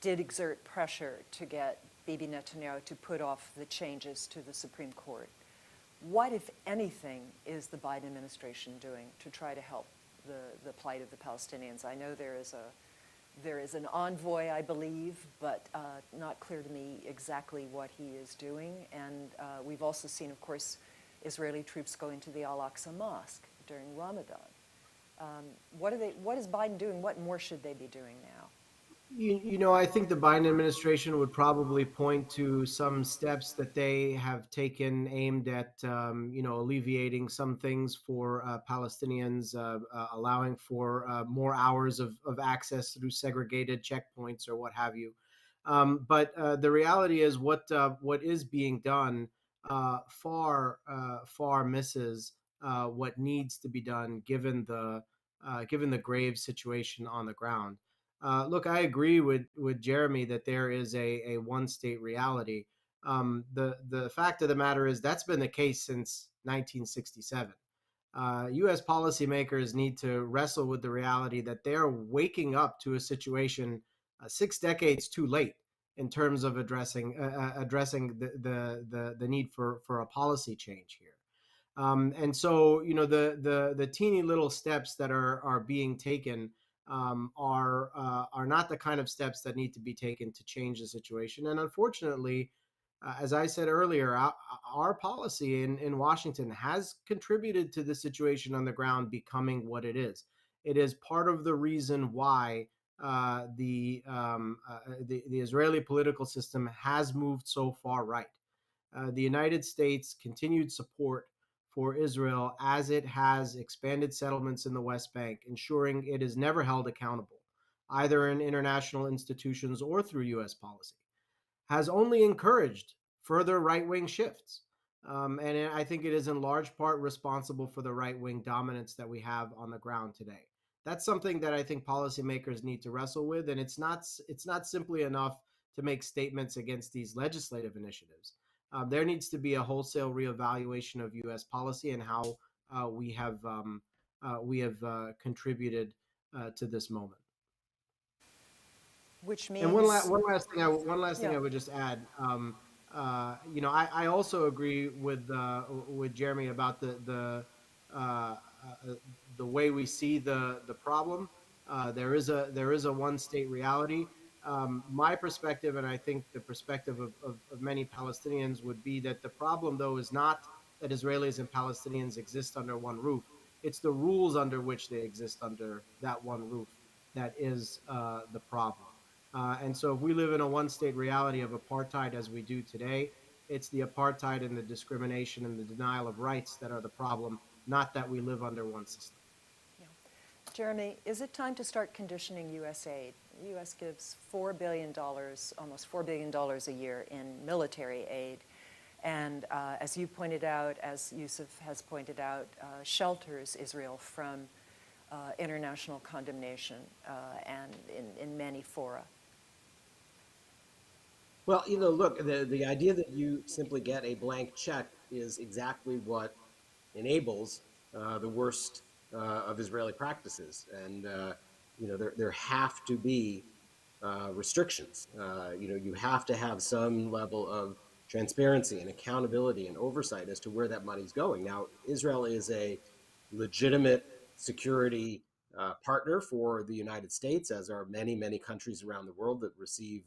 did exert pressure to get Bibi Netanyahu to put off the changes to the Supreme Court. What, if anything, is the Biden administration doing to try to help the plight of the Palestinians? I know there is an envoy, I believe, but not clear to me exactly what he is doing. And we've also seen, of course, Israeli troops go into the Al-Aqsa Mosque during Ramadan. What is Biden doing? What more should they be doing now? I think the Biden administration would probably point to some steps that they have taken aimed at, alleviating some things for Palestinians, allowing for more hours of access through segregated checkpoints or what have you. But the reality is, what is being done far misses what needs to be done, given the grave situation on the ground. Look, I agree with Jeremy that there is a one state reality. The fact of the matter is that's been the case since 1967. U.S. policymakers need to wrestle with the reality that they're waking up to a situation 6 decades too late in terms of addressing the need for a policy change here. And so, the teeny little steps that are being taken are not the kind of steps that need to be taken to change the situation. And unfortunately, as I said earlier, our policy in Washington has contributed to the situation on the ground becoming what it is. It is part of the reason why the Israeli political system has moved so far right. The United States' continued support for Israel as it has expanded settlements in the West Bank, ensuring it is never held accountable, either in international institutions or through U.S. policy, has only encouraged further right wing shifts. And I think it is in large part responsible for the right wing dominance that we have on the ground today. That's something that I think policymakers need to wrestle with, and it's not simply enough to make statements against these legislative initiatives. There needs to be a wholesale reevaluation of U.S. policy and how we have contributed to this moment. Which And means, one last thing yeah, I would just add. I also agree with Jeremy about uh, the way we see the problem. There is a one state reality. My perspective, and I think the perspective of many Palestinians, would be that the problem, though, is not that Israelis and Palestinians exist under one roof. It's the rules under which they exist under that one roof that is the problem. And so, if we live in a one state reality of apartheid as we do today, it's the apartheid and the discrimination and the denial of rights that are the problem, not that we live under one system. yeah. Jeremy, is it time to start conditioning U.S. aid? The U.S. gives $4 billion, almost $4 billion a year in military aid. And as you pointed out, as Yusuf has pointed out, shelters Israel from international condemnation and in many fora. Well, look, the idea that you simply get a blank check is exactly what enables the worst of Israeli practices. And, there have to be restrictions. You have to have some level of transparency and accountability and oversight as to where that money's going. Now, Israel is a legitimate security partner for the United States, as are many, many countries around the world that receive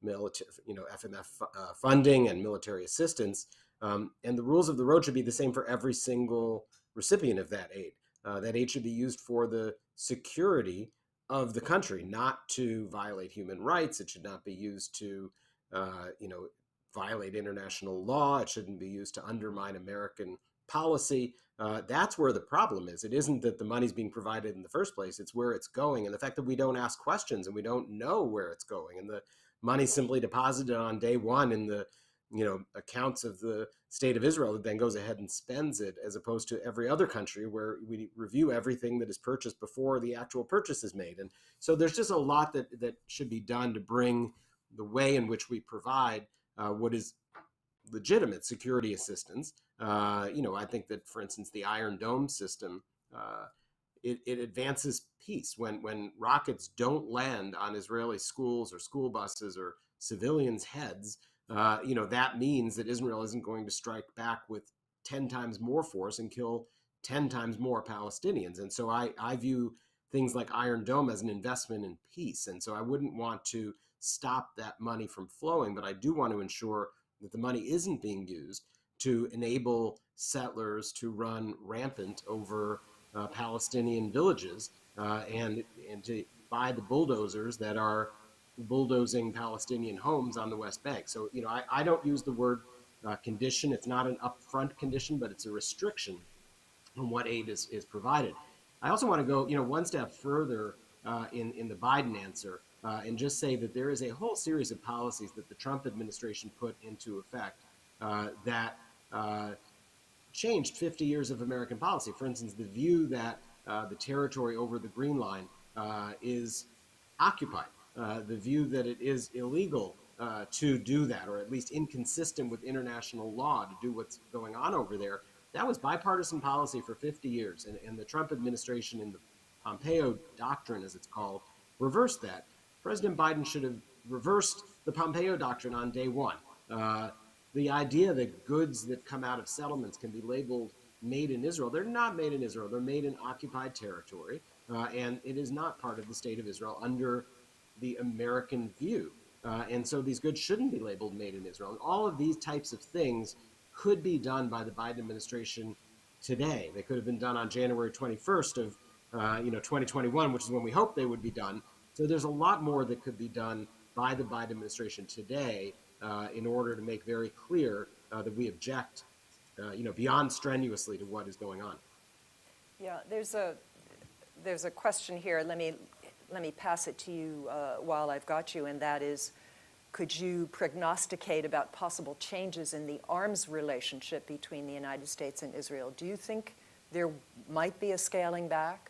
military, FMF funding and military assistance. And the rules of the road should be the same for every single recipient of that aid. That aid should be used for the security of the country, not to violate human rights. It should not be used to, violate international law. It shouldn't be used to undermine American policy. That's where the problem is. It isn't that the money's being provided in the first place. It's where it's going, and the fact that we don't ask questions and we don't know where it's going, and the money simply deposited on day one in the accounts of the state of Israel that then goes ahead and spends it, as opposed to every other country where we review everything that is purchased before the actual purchase is made. And so there's just a lot that should be done to bring the way in which we provide what is legitimate security assistance. I think that, for instance, the Iron Dome system, it advances peace. When rockets don't land on Israeli schools or school buses or civilians' heads, that means that Israel isn't going to strike back with 10 times more force and kill 10 times more Palestinians. And so I view things like Iron Dome as an investment in peace. And so I wouldn't want to stop that money from flowing, but I do want to ensure that the money isn't being used to enable settlers to run rampant over Palestinian villages and to buy the bulldozers that are bulldozing Palestinian homes on the West Bank. So, I don't use the word condition. It's not an upfront condition, but it's a restriction on what aid is provided. I also want to go, one step further in the Biden answer and just say that there is a whole series of policies that the Trump administration put into effect that changed 50 years of American policy. For instance, the view that the territory over the Green Line is occupied, the view that it is illegal to do that, or at least inconsistent with international law to do what's going on over there. That was bipartisan policy for 50 years. And the Trump administration, in the Pompeo Doctrine, as it's called, reversed that. President Biden should have reversed the Pompeo Doctrine on day one. The idea that goods that come out of settlements can be labeled made in Israel, they're not made in Israel. They're made in occupied territory, and it is not part of the state of Israel under the American view. And so these goods shouldn't be labeled made in Israel. And all of these types of things could be done by the Biden administration today. They could have been done on January 21st of 2021, which is when we hoped they would be done. So there's a lot more that could be done by the Biden administration today in order to make very clear that we object, beyond strenuously to what is going on. Yeah, there's a question here. Let me pass it to you while I've got you, and that is, could you prognosticate about possible changes in the arms relationship between the United States and Israel? Do you think there might be a scaling back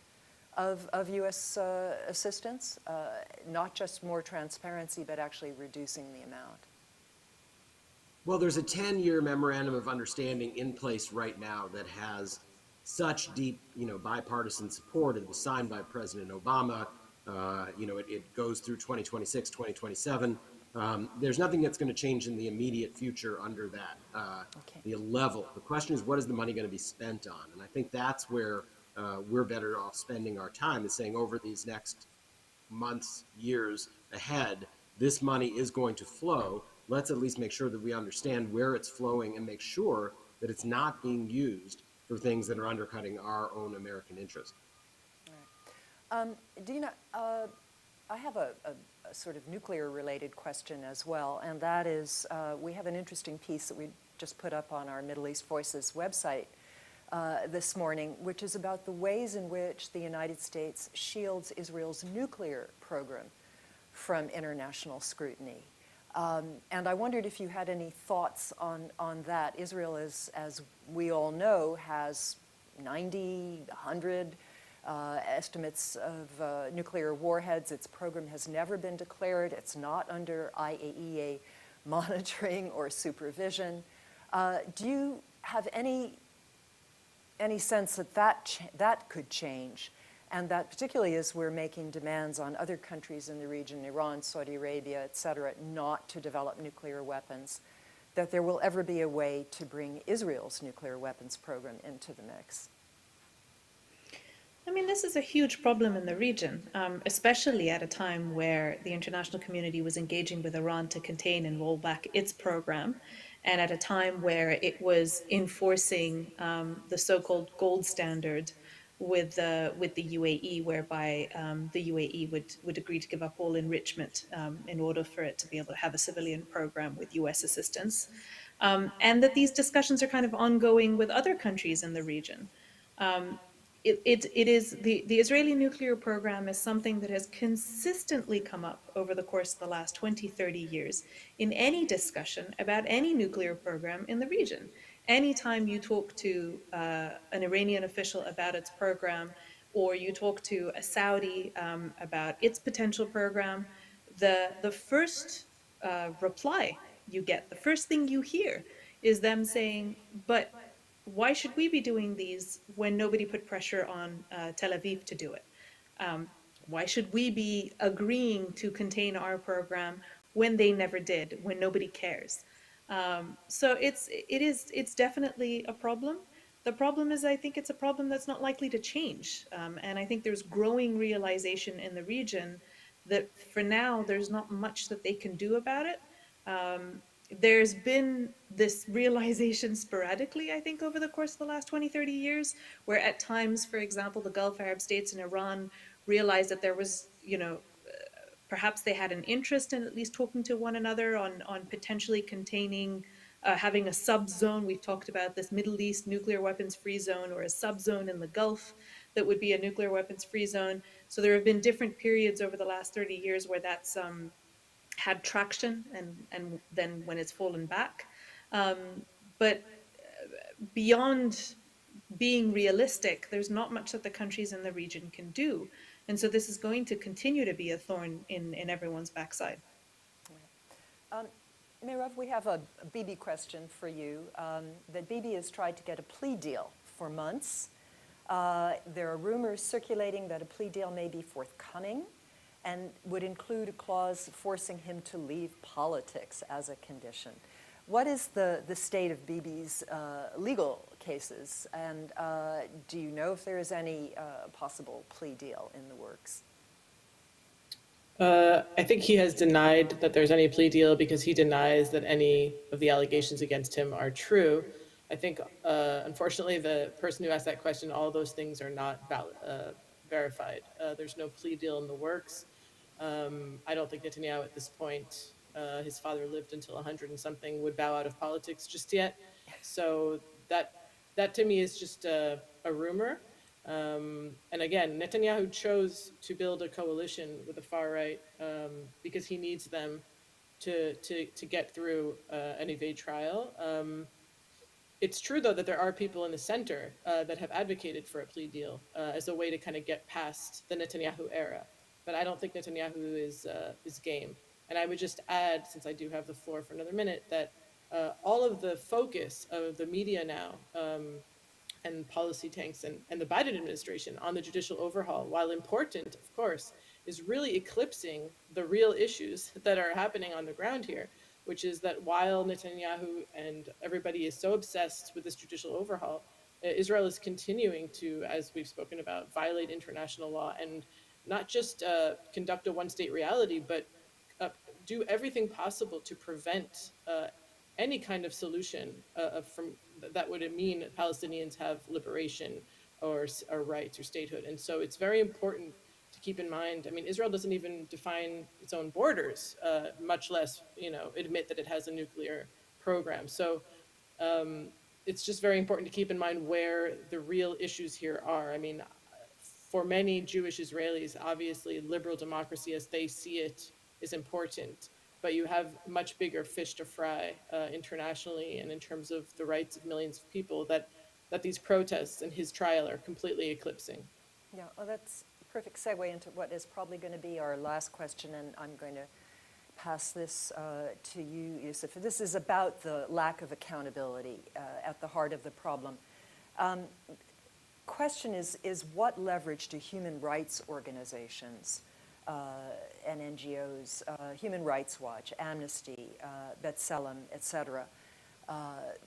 of U.S. assistance, not just more transparency, but actually reducing the amount? Well, there's a 10-year memorandum of understanding in place right now that has such deep, bipartisan support. It was signed by President Obama. It goes through 2026, 2027. There's nothing that's going to change in the immediate future under that. Okay. The level. The question is, what is the money going to be spent on? And I think that's where we're better off spending our time, is saying over these next months, years ahead, this money is going to flow. Let's at least make sure that we understand where it's flowing and make sure that it's not being used for things that are undercutting our own American interest. All right. Dina, I have a sort of nuclear-related question as well, and that is, we have an interesting piece that we just put up on our Middle East Voices website this morning, which is about the ways in which the United States shields Israel's nuclear program from international scrutiny. And I wondered if you had any thoughts on that. Israel, as we all know, has 90, 100 estimates of nuclear warheads. Its program has never been declared. It's not under IAEA monitoring or supervision. Do you have any sense that that could change? And that particularly as we're making demands on other countries in the region, Iran, Saudi Arabia, et cetera, not to develop nuclear weapons, that there will ever be a way to bring Israel's nuclear weapons program into the mix? I mean, this is a huge problem in the region, especially at a time where the international community was engaging with Iran to contain and roll back its program, and at a time where it was enforcing the so-called gold standard with the UAE, whereby the UAE would agree to give up all enrichment in order for it to be able to have a civilian program with US assistance, and that these discussions are kind of ongoing with other countries in the region. It is the Israeli nuclear program is something that has consistently come up over the course of the last 20, 30 years in any discussion about any nuclear program in the region. Anytime you talk to an Iranian official about its program, or you talk to a Saudi about its potential program, the first reply you get, the first thing you hear is them saying, but why should we be doing these when nobody put pressure on Tel Aviv to do it? Why should we be agreeing to contain our program when they never did, when nobody cares? So it's definitely a problem. The problem is, I think it's a problem that's not likely to change. And I think there's growing realization in the region that for now, there's not much that they can do about it. There's been this realization sporadically, I think, over the course of the last 20, 30 years, where at times, for example, the Gulf Arab states and Iran realized that there was, Perhaps they had an interest in at least talking to one another on potentially containing, having a subzone. We've talked about this Middle East nuclear weapons free zone, or a subzone in the Gulf that would be a nuclear weapons free zone. So there have been different periods over the last 30 years where that's had traction, and then when it's fallen back. But beyond being realistic, there's not much that the countries in the region can do. And so this is going to continue to be a thorn in everyone's backside. Merav, we have a Bibi question for you. That Bibi has tried to get a plea deal for months. There are rumors circulating that a plea deal may be forthcoming and would include a clause forcing him to leave politics as a condition. What is the state of Bibi's legal cases, and do you know if there is any possible plea deal in the works? I think he has denied that there's any plea deal because he denies that any of the allegations against him are true. I think, unfortunately, the person who asked that question, all those things are not verified. There's no plea deal in the works. I don't think Netanyahu at this point, his father lived until 100 and something, would bow out of politics just yet. So that to me is just a rumor. And again, Netanyahu chose to build a coalition with the far right because he needs them to get through an evade trial. It's true, though, that there are people in the center that have advocated for a plea deal as a way to kind of get past the Netanyahu era. But I don't think Netanyahu is game. And I would just add, since I do have the floor for another minute, that all of the focus of the media now and policy tanks and the Biden administration on the judicial overhaul, while important, of course, is really eclipsing the real issues that are happening on the ground here, which is that while Netanyahu and everybody is so obsessed with this judicial overhaul, Israel is continuing to, as we've spoken about, violate international law and not just conduct a one-state reality, but do everything possible to prevent any kind of solution from that would mean that Palestinians have liberation or rights or statehood. And so it's very important to keep in mind. I mean, Israel doesn't even define its own borders, much less, admit that it has a nuclear program. So it's just very important to keep in mind where the real issues here are. I mean, for many Jewish Israelis, obviously liberal democracy as they see it is important, but you have much bigger fish to fry internationally and in terms of the rights of millions of people that these protests and his trial are completely eclipsing. Yeah, well, that's a perfect segue into what is probably going to be our last question, and I'm going to pass this to you, Yusuf. This is about the lack of accountability at the heart of the problem. Question is what leverage do human rights organizations and NGOs, Human Rights Watch, Amnesty, B'Tselem, etc.,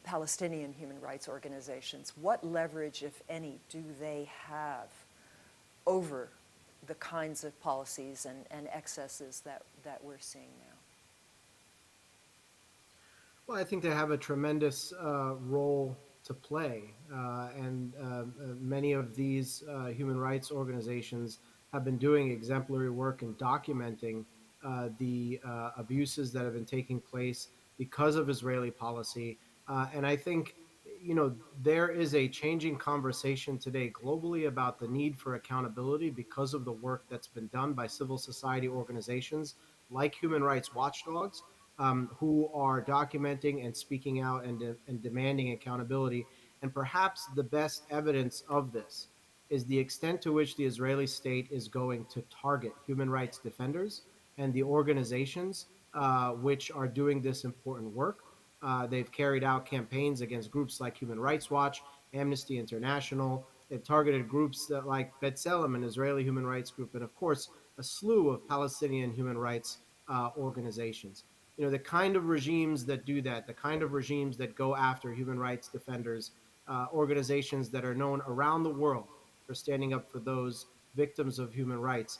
Palestinian human rights organizations, what leverage, if any, do they have over the kinds of policies and excesses that we're seeing now? Well, I think they have a tremendous role to play, and many of these human rights organizations have been doing exemplary work in documenting the abuses that have been taking place because of Israeli policy. And I think, there is a changing conversation today globally about the need for accountability because of the work that's been done by civil society organizations like human rights watchdogs, who are documenting and speaking out and demanding accountability. And perhaps the best evidence of this is the extent to which the Israeli state is going to target human rights defenders and the organizations which are doing this important work. They've carried out campaigns against groups like Human Rights Watch, Amnesty International. They've targeted groups that like B'Tselem, an Israeli human rights group, and of course, a slew of Palestinian human rights organizations. The kind of regimes that do that, the kind of regimes that go after human rights defenders, organizations that are known around the world for standing up for those victims of human rights.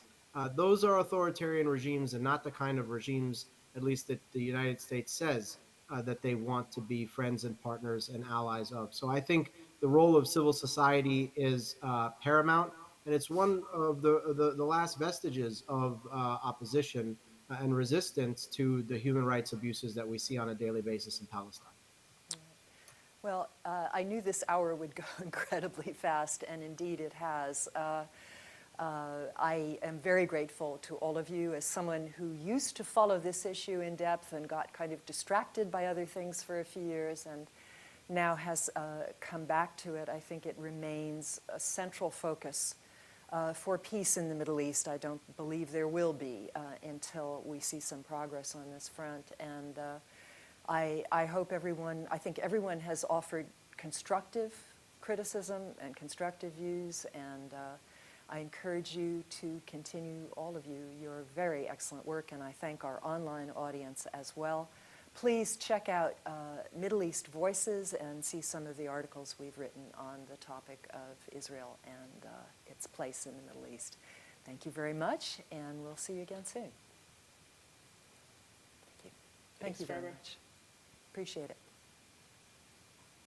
Those are authoritarian regimes and not the kind of regimes, at least that the United States says that they want to be friends and partners and allies of. So I think the role of civil society is paramount and it's one of the last vestiges of opposition and resistance to the human rights abuses that we see on a daily basis in Palestine. Well, I knew this hour would go incredibly fast, and indeed it has. I am very grateful to all of you. As someone who used to follow this issue in depth and got kind of distracted by other things for a few years and now has come back to it, I think it remains a central focus for peace in the Middle East. I don't believe there will be until we see some progress on this front. And I hope I think everyone has offered constructive criticism and constructive views, and I encourage you to continue, all of you, your very excellent work, and I thank our online audience as well. Please check out Middle East Voices and see some of the articles we've written on the topic of Israel and its place in the Middle East. Thank you very much, and we'll see you again soon. Thank you. Thank you very much. Appreciate it.